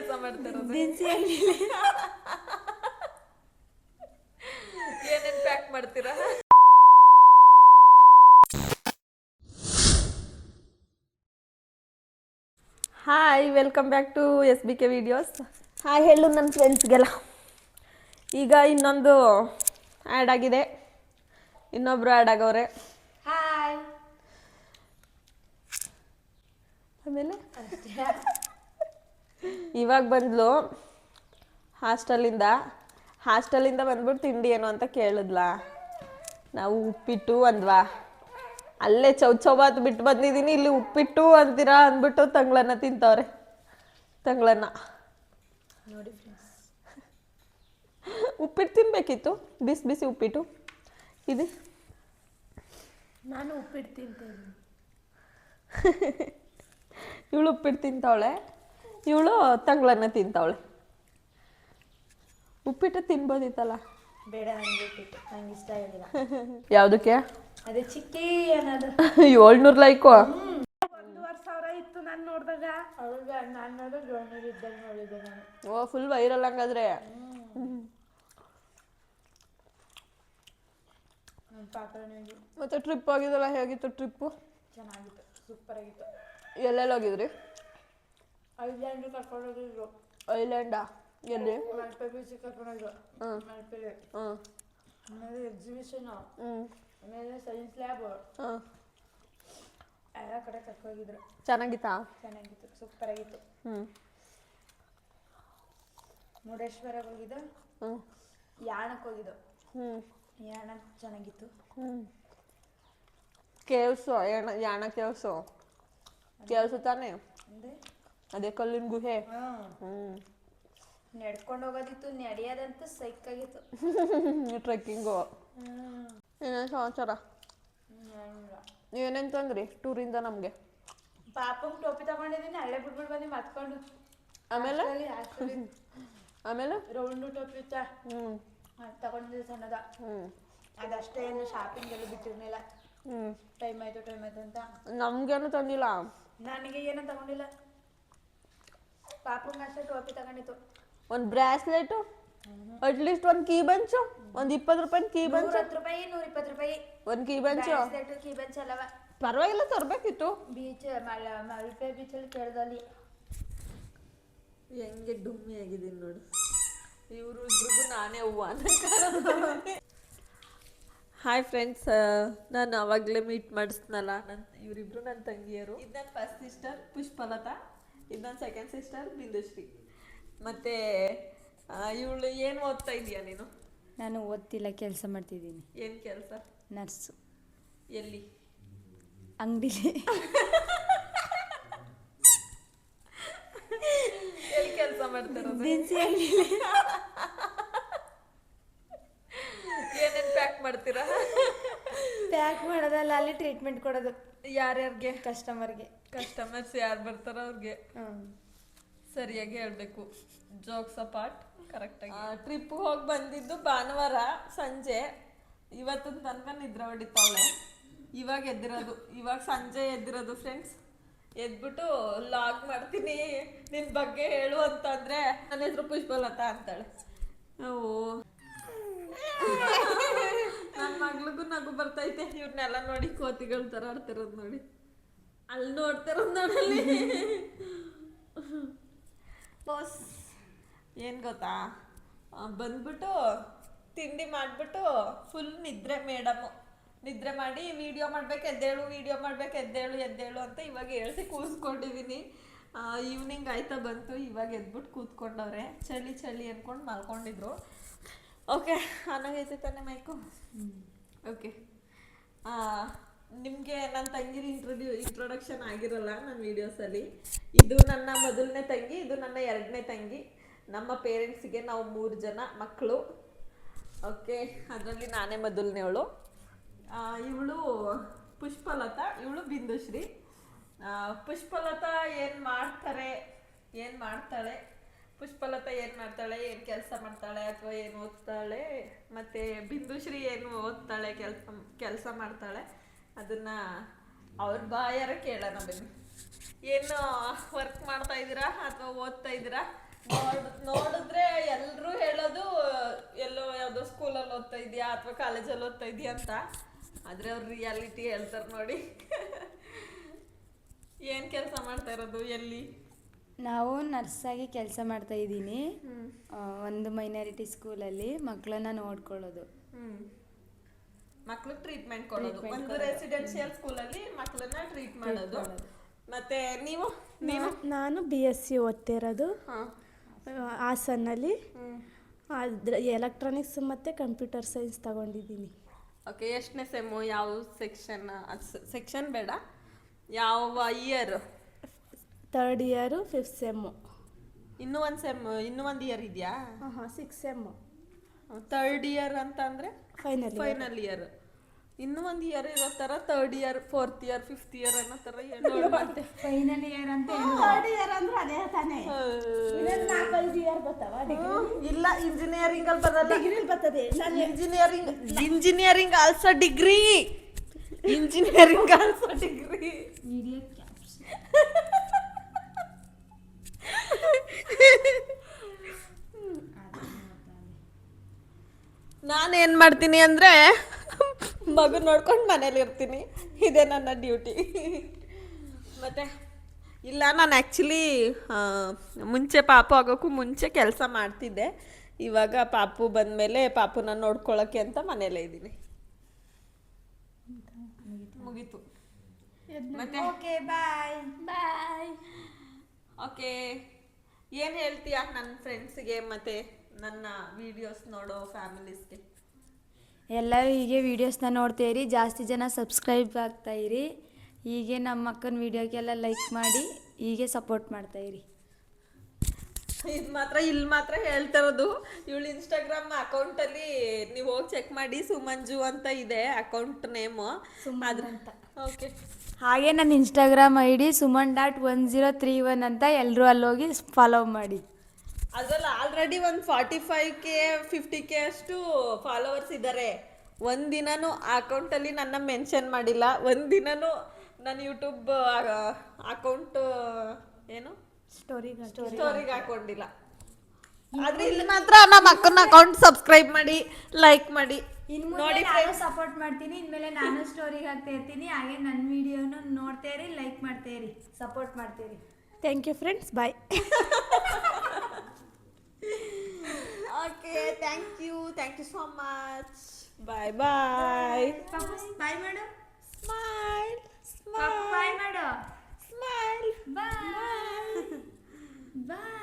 ಕೆಲಸ ಮಾಡ್ತಿರೋದು? ಏನೇನ್ ಪ್ಯಾಕ್ ಮಾಡ್ತೀರಾ? Hi, welcome back to SBK videos. Hi ಹೇಳು ನನ್ನ ಫ್ರೆಂಡ್ಸ್ಗೆಲ್ಲ. ಈಗ ಇನ್ನೊಂದು ಆ್ಯಡ್ ಆಗಿದೆ, ಇನ್ನೊಬ್ರು ಆ್ಯಡ್ ಆಗವ್ರೆ. ಹಾಯ್. ಆಮೇಲೆ ಇವಾಗ ಬಂದ್ಲು ಹಾಸ್ಟೆಲಿಂದ ಬಂದ್ಬಿಟ್ಟು ತಿಂಡಿ ಏನು ಅಂತ ಕೇಳಿದ್ಲ. ನಾವು ಉಪ್ಪಿಟ್ಟು ಅಂದ್ವಾ. ಅಲ್ಲೇ ಚೌಚೌಬಾತ್ ಬಿಟ್ಟು ಬಂದಿದ್ದೀನಿ, ಇಲ್ಲಿ ಉಪ್ಪಿಟ್ಟು ಅಂತೀರಾ ಅಂದ್ಬಿಟ್ಟು ತಂಗ್ಳನ್ನ ತಿಂತವ್ರೆ. ತಂಗ್ಳನ್ನ ನೋಡಿ ಫ್ರೆಂಡ್ಸ್, ಉಪ್ಪಿಟ್ಟು ತಿನ್ಬೇಕಿತ್ತು, ಬಿಸಿ ಬಿಸಿ ಉಪ್ಪಿಟ್ಟು ಇದು. ನಾನು ಉಪ್ಪಿಟ್ಟು ತಿಂತೀನಿ. ಇವಳು ಉಪ್ಪಿಟ್ಟು ತಿಂತಾವಳೆ, ಇವಳು ತಂಗ್ಳನ್ನ ತಿಂತಾವಳೆ. ಉಪ್ಪಿಟ್ಟು ತಿನ್ಬೋದಿತ್ತಲ್ಲ. ಬೇಡ, ನನಗೆ ಉಪ್ಪಿಟ್ಟು ನಂಗೆ ಇಷ್ಟ ಆಗಿಲ್ಲ. ಯಾವುದಕ್ಕೆ? ಅದೇ ಚಿಕ್ಕಿ ಅನ್ನೋದು 700 ಲೈಕು. 1,500 ಇತ್ತು ನಾನು ನೋಡಿದಾಗ. ಅವ್ರಿಗೆ ನಾನು ಇದ್ದಂಗೆ ನೋಡಿದ್ದೆ ನಾನು. ಓ, ಫುಲ್ ವೈರಲ್ ಹಂಗಾದ್ರೆ. ಮತ್ತೆ ಟ್ರಿಪ್ ಹೋಗಿದ್ದಲ್ಲ, ಹೇಗಿತ್ತು ಟ್ರಿಪ್ಪು? ಚೆನ್ನಾಗಿತ್ತು, ಸೂಪರ್ ಆಗಿತ್ತು. ಎಲ್ಲೆಲ್ಲಿ ಹೋಗಿದ್ರಿ? ಐಲ್ಯಾಂಡ್ ಕರ್ಕೊಂಡು ಹೋಗಿದ್ರು. ಐಲ್ಯಾಂಡಾ? ಎಲ್ಲಿ? ಮಲ್ಪೆ ಬೀಚಿಗೆ ಕರ್ಕೊಂಡು ಹೋಗಿದ್ರು. ಮಲ್ಪೆಗೆ. ಆಮೇಲೆ ಎಕ್ಸಿಬಿಷನ್, ಆಮೇಲೆ ಸೈನ್ಸ್ ಲ್ಯಾಬ್, ಎಲ್ಲ ಕಡೆ ಕರ್ಕೊಂಡೋಗಿದ್ರು. ಚೆನ್ನಾಗಿತ್ತಾ? ಚೆನ್ನಾಗಿತ್ತು, ಸೂಪರ್ ಆಗಿತ್ತು. ಮುರುಡೇಶ್ವರಕ್ಕೆ ಹೋಗಿದ್ದು, ಯಾಣಕ್ಕೆ ಹೋಗಿದ್ದು. ಯಾಣ ಚೆನ್ನಾಗಿತ್ತು. ಕೇವ್ಸು, ಯಾಣ ಕೇವ್ಸು ತಾನೇ? ಅಂದರೆ ಅದೇ ಕಲ್ಲಿನ ಗುಹೆ. ನಡ್ಕೊಂಡು ಹೋಗೋದಿತ್ತು, ನಡೆಯೋದಂತೂ ಸೈಕಾಗಿತ್ತು. ಟ್ರೆಕ್ಕಿಂಗು. ಏನೇನು ಸಮಾಚಾರ? ಏನೇನು ತಂದ್ರಿ ಟೂರಿಂದ ನಮಗೆ? ಪಾಪಂಗೆ ಟೋಪಿ ತಗೊಂಡಿದ್ದೀನಿ, ಅಲ್ಲೇ ಬಿಟ್ಬಿಟ್ಟು ಬಂದು ಮತ್ಕೊಂಡು. ಆಮೇಲೆ ರೌಂಡು ಟೋಪಿ ಇತ್ತ, ತಗೊಂಡಿದ್ದೆ ಸಣ್ಣದ. ಅದಷ್ಟೇ, ಏನು ಶಾಪಿಂಗ್ ಎಲ್ಲ ಬಿಟ್ಟಿರ್ಲಿಲ್ಲ. ಟೈಮ್ ಆಯ್ತು ಅಂತ. ನಮ್ಗೇನು ತಂದಿಲ್ಲ. ನನಗೆ ಏನೂ ತಗೊಂಡಿಲ್ಲ. ಪಾಪಂಗೆ ಅಷ್ಟೇ ಟೋಪಿ ತಗೊಂಡಿತ್ತು. ಒಂದು ಬ್ರಾಸ್ಲೆಟು, ಅಟ್ಲೀಸ್ಟ್ ಒಂದು ಕೀ ಬೆಂಚು, ಒಂದು 20 ರೂಪಾಯಿ ಕೀ ಬೆಂಚ್. 110 ರೂಪಾಯಿ, 120 ರೂಪಾಯಿ ಒಂದು ಕೀ ಬೆಂಚು. ಕೀ ಬೆಂಚ್ ಅಲ್ಲವ, ಪರವಾಗಿಲ್ಲ, ತರಬೇಕಿತ್ತು. ಬೀಚ್ ಮಲ್ಪೆ ಬೀಚಲ್ಲಿ ಕೇಳ್ದಲ್ಲಿ ಹೆಂಗೆ ಡುಮ್ಮಿ ಆಗಿದ್ದೀನಿ ನೋಡು. ಇವರು ಇಬ್ರಿಗೂ ನಾನೇ ಹೂವು ಅಂತ. ಹಾಯ್ ಫ್ರೆಂಡ್ಸ್, ನಾನು ಆವಾಗಲೇ ಮೀಟ್ ಮಾಡಿಸ್ನಲ್ಲ, ಇವರಿಬ್ರು ನನ್ನ ತಂಗಿಯರು. ಇದು ನನ್ನ ಫಸ್ಟ್ ಸಿಸ್ಟರ್ ಪುಷ್ಪಲತಾ, ಇದು ನನ್ನ ಸೆಕೆಂಡ್ ಸಿಸ್ಟರ್ ಬಿಂದುಶ್ರೀ. ಮತ್ತು ಇವಳು ಏನು ಓದ್ತಾ ಇದೀಯಾ ನೀನು? ನಾನು ಓದ್ತಿಲ್ಲ, ಕೆಲಸ ಮಾಡ್ತಿದ್ದೀನಿ. ಏನು ಕೆಲಸ? ನರ್ಸು. ಎಲ್ಲಿ? ಅಂಗಡಿಲಿ. ಎಲ್ಲಿ ಕೆಲಸ ಮಾಡ್ತಾರೋದು? ದಿನಸಿ ಅಂಗಡಿಲಿ. ಏನೇನು ಪ್ಯಾಕ್ ಮಾಡ್ತೀರಾ? ಪ್ಯಾಕ್ ಮಾಡೋದಲ್ಲ, ಅಲ್ಲಿ ಟ್ರೀಟ್ಮೆಂಟ್ ಕೊಡೋದು. ಯಾರ್ಯಾರಿಗೆ? ಕಸ್ಟಮರ್ಸ್ ಯಾರು ಬರ್ತಾರೋ ಅವ್ರಿಗೆ ಸರಿಯಾಗಿ ಹೇಳಬೇಕು. ಜೋಕ್ಸ್ ಅಪಾರ್ಟ್, ಕರೆಕ್ಟಾಗಿ. ಟ್ರಿಪ್ಗೆ ಹೋಗಿ ಬಂದಿದ್ದು ಭಾನುವಾರ ಸಂಜೆ. ಇವತ್ತಿನ ತನಕ ನಿದ್ರೆ ಹೊಡಿತಾವಳೆ. ಇವಾಗ ಸಂಜೆ ಎದ್ದಿರೋದು ಫ್ರೆಂಡ್ಸ್. ಎದ್ಬಿಟ್ಟು ಲಾಗ್ ಮಾಡ್ತೀನಿ, ನಿನ್ನ ಬಗ್ಗೆ ಹೇಳು ಅಂತಂದರೆ ನನ್ನ ಹೆಸರು ಪುಷ್ಪಲತಾ ಅಂತಾಳೆ. ನನ್ನ ಮಗಳಿಗೂ ನಗು ಬರ್ತೈತೆ. ಇವ್ರನ್ನೆಲ್ಲ ನೋಡಿ ಕೋತಿಗಳ ಥರ ಆಡ್ತಿರೋದು ನೋಡಿ, ಅಲ್ಲಿ ನೋಡ್ತಿರೋದು ನೋಡಲ್ಲಿ. ಬಾಸ್ ಏನು ಗೊತ್ತಾ, ಬಂದ್ಬಿಟ್ಟು ತಿಂಡಿ ಮಾಡಿಬಿಟ್ಟು ಫುಲ್ ನಿದ್ರೆ ಮಾಡಿ ವಿಡಿಯೋ ಮಾಡ್ಬೇಕು ಎದ್ದೇಳು ಅಂತ ಇವಾಗ ಹೇಳ್ಸಿ ಕೂರಿಸ್ಕೊಂಡಿದ್ದೀನಿ. ಈವ್ನಿಂಗ್ ಆಯ್ತಾ ಬಂತು, ಇವಾಗ ಎದ್ಬಿಟ್ಟು ಕೂತ್ಕೊಂಡವ್ರೆ. ಚಳಿ ಅಂದ್ಕೊಂಡು ಮಲ್ಕೊಂಡಿದ್ರು. ಓಕೆ, ಚೆನ್ನಾಗೈತೆ ತಾನೆ ಮೈಕು? ಓಕೆ, ನಿಮಗೆ ನನ್ನ ತಂಗಿರಿ ಇಂಟ್ರೊಡಕ್ಷನ್ ಆಗಿರಲ್ಲ ನನ್ನ ವೀಡಿಯೋಸಲ್ಲಿ. ಇದು ನನ್ನ ಮೊದಲನೇ ತಂಗಿ, ಇದು ನನ್ನ 2ನೇ ತಂಗಿ. ನಮ್ಮ ಪೇರೆಂಟ್ಸಿಗೆ ನಾವು 3 ಜನ ಮಕ್ಕಳು. ಓಕೆ, ಅದರಲ್ಲಿ ನಾನೇ ಮೊದಲನೇವಳು. ಇವಳು ಪುಷ್ಪಲತಾ, ಇವಳು ಬಿಂದುಶ್ರೀ. ಪುಷ್ಪಲತಾ ಏನು ಮಾಡ್ತಾಳೆ, ಪುಷ್ಪಲತಾ ಏನು ಮಾಡ್ತಾಳೆ, ಏನು ಕೆಲಸ ಮಾಡ್ತಾಳೆ ಅಥವಾ ಏನು ಓದ್ತಾಳೆ, ಮತ್ತು ಬಿಂದುಶ್ರೀ ಏನು ಓದ್ತಾಳೆ, ಕೆಲಸ ಮಾಡ್ತಾಳೆ, ಅದನ್ನು ಅವ್ರ ಬಾಯಾರ ಕೇಳೋಣ ಬನ್ನಿ. ಏನು ವರ್ಕ್ ಮಾಡ್ತಾ ಇದ್ದೀರಾ ಅಥವಾ ಓದ್ತಾ ಇದ್ದೀರಾ ನೋಡಿದ್ರೆ ಎಲ್ರು ಹೇಳೋದು ಎಲ್ಲೋ ಯಾವ್ದೋ ಸ್ಕೂಲಲ್ಲಿ ಓದ್ತಾ ಇದೀಯಾ ಅಥವಾ ಕಾಲೇಜಲ್ಲಿ ಓದ್ತಾ ಇದೀಯಾ ಅಂತ, ಆದ್ರೆ ಅವ್ರ ರಿಯಾಲಿಟಿ ಹೇಳ್ತಾರೆ ನೋಡಿ. ಏನ್ ಕೆಲಸ ಮಾಡ್ತಾ ಇರೋದು, ಎಲ್ಲಿ? ನಾವು ನರ್ಸಾಗಿ ಕೆಲಸ ಮಾಡ್ತಾ ಇದ್ದೀನಿ. ಒಂದು ಮೈನಾರಿಟಿ ಸ್ಕೂಲಲ್ಲಿ ಮಕ್ಕಳನ್ನ ನೋಡ್ಕೊಳ್ಳೋದು. ಮಕ್ಳು ಟ್ರೀಟ್ಮೆಂಟ್ ಕೊಡೋದು. ಒಂದು ರೆಸಿಡೆನ್ಷಿಯಲ್ ಸ್ಕೂಲಲ್ಲಿ ಮಕ್ಕಳನ್ನ ಟ್ರೀಟ್ ಮಾಡೋದು. ಮತ್ತೆ ನೀವು? ನಾನು BSc ಓದ್ತಿರೋದು ಹಾಸನಲ್ಲಿ. ಅದ್ರ ಎಲೆಕ್ಟ್ರಾನಿಕ್ಸ್ ಮತ್ತು ಕಂಪ್ಯೂಟರ್ ಸೈನ್ಸ್ ತಗೊಂಡಿದ್ದೀನಿ. ಓಕೆ, ಎಷ್ಟನೇ ಸೆಮ್ಮು? ಯಾವ ಸೆಕ್ಷನ್? ಸೆಕ್ಷನ್ ಬೇಡ, ಯಾವ year? 3rd year 5th sem. ಇನ್ನೂ ಒಂದು ಇಯರ್ ಇದೆಯಾ? 6th sem. 3rd ಇಯರ್ ಅಂತ ಅಂದರೆ ಫೈನಲ್ ಇಯರ್. ಇನ್ನೂ ಒಂದು ಇಯರ್ ಇರೋ ಥರ 3rd year, 4th year, 5th year ಅನ್ನೋ ಥರ ಮತ್ತೆ ಫೈನಲ್ ಇಯರ್ ಅಂತ 3rd ಇಯರ್ ಅಂದ್ರೆ ಅದೇ ತಾನೇ. 4-5 ಇಯರ್ ಬರ್ತಾವ. ಇಲ್ಲ, ಇಂಜಿನಿಯರಿಂಗ್ ಅಲ್ಲಿ ಬರಲ್ಲ. ಡಿಗ್ರಿ ಬರ್ತದೆ. Engineering also degree. Engineering also degree. ನಾನೇನ್ ಮಾಡ್ತೀನಿ ಅಂದ್ರೆ ಮಗು ನೋಡ್ಕೊಂಡು ಮನೇಲಿ ಇರ್ತೀನಿ. ಇದೇ ನನ್ನ ಡ್ಯೂಟಿ. ಮತ್ತೆ ಇಲ್ಲ, ನಾನು ಆ್ಯಕ್ಚುಲಿ ಮುಂಚೆ ಪಾಪು ಆಗೋಕ್ಕೂ ಮುಂಚೆ ಕೆಲಸ ಮಾಡ್ತಿದ್ದೆ. ಇವಾಗ ಪಾಪು ಬಂದಮೇಲೆ ಪಾಪುನ ನೋಡ್ಕೊಳ್ಳೋಕ್ಕೆ ಅಂತ ಮನೇಲೇ ಇದ್ದೀನಿ. ಮುಗೀತು. ಮತ್ತೆ ಓಕೆ, ಬಾಯ್. ಓಕೆ, ಏನು ಹೇಳ್ತೀಯಾ ನನ್ನ ಫ್ರೆಂಡ್ಸ್ಗೆ ಮತ್ತು ನನ್ನ ವಿಡಿಯೋಸ್ ನೋಡೋ ಫ್ಯಾಮಿಲೀಸ್ಗೆ? ಎಲ್ಲರೂ ಹೀಗೆ ವೀಡಿಯೋಸ್ನ ನೋಡ್ತಾಯಿರಿ, ಜಾಸ್ತಿ ಜನ ಸಬ್ಸ್ಕ್ರೈಬ್ ಆಗ್ತಾಯಿರಿ. ಹೀಗೆ ನಮ್ಮ ಅಕ್ಕನ ವೀಡಿಯೋಗೆಲ್ಲ ಲೈಕ್ ಮಾಡಿ ಹೀಗೆ ಸಪೋರ್ಟ್ ಮಾಡ್ತಾಯಿರಿ. ಇದು ಮಾತ್ರ ಇಲ್ಲಿ ಮಾತ್ರ ಹೇಳ್ತಿರೋದು. ಇವಳು ಇನ್ಸ್ಟಾಗ್ರಾಮ್ ಅಕೌಂಟಲ್ಲಿ ನೀವು ಹೋಗಿ ಚೆಕ್ ಮಾಡಿ, ಸುಮಂಜು ಅಂತ ಇದೆ ಅಕೌಂಟ್ ನೇಮು. ಅಂತ. ಓಕೆ, ಹಾಗೆ ನನ್ನ ಇನ್ಸ್ಟಾಗ್ರಾಮ್ ID suman.1031 ಅಂತ ಎಲ್ಲರೂ ಅಲ್ಲೋಗಿ ಫಾಲೋ ಮಾಡಿ. ಅದ್ರಲ್ಲಿ ಆಲ್ರೆಡಿ ಒಂದು 45K 50K ಅಷ್ಟು ಫಾಲೋವರ್ಸ್ ಇದ್ದಾರೆ. ಒಂದಿನೂ ಆ ಅಕೌಂಟಲ್ಲಿ ನನ್ನ ಮೆನ್ಷನ್ ಮಾಡಿಲ್ಲ. ಒಂದಿನೂ ನನ್ನ ಯೂಟ್ಯೂಬ್ ಅಕೌಂಟ್ ಏನು ಸ್ಟೋರಿಗೆ ಹಾಕೊಂಡಿಲ್ಲ. ಆದ್ರೆ ಇಲ್ಲಿ ಮಾತ್ರ ನಮ್ಮ ಅಕ್ಕನ ಅಕೌಂಟ್ ಸಬ್ಸ್ಕ್ರೈಬ್ ಮಾಡಿ, ಲೈಕ್ ಮಾಡಿ. ನೋಡಿ, ನಾನು ಸಪೋರ್ಟ್ ಮಾಡ್ತೀನಿ. ಇನ್ಮೇಲೆ ನಾನು ಸ್ಟೋರಿಗೆ ಹಾಕ್ತಾ ಇರ್ತೀನಿ. ಹಾಗೆ ನನ್ನ ವಿಡಿಯೋನ ನೋಡ್ತಾ ಇರಿ, ಲೈಕ್ ಮಾಡ್ತಾ ಇರಿ, ಸಪೋರ್ಟ್ ಮಾಡ್ತೀರಿ. Thank you friends, bye. Okay, thank you so much. Bye bye. Bye ಮಾಡು. Smile. ಬಾಯ್ ಮಾಡು. Smile. ಬಾಯ್. ಬಾಯ್.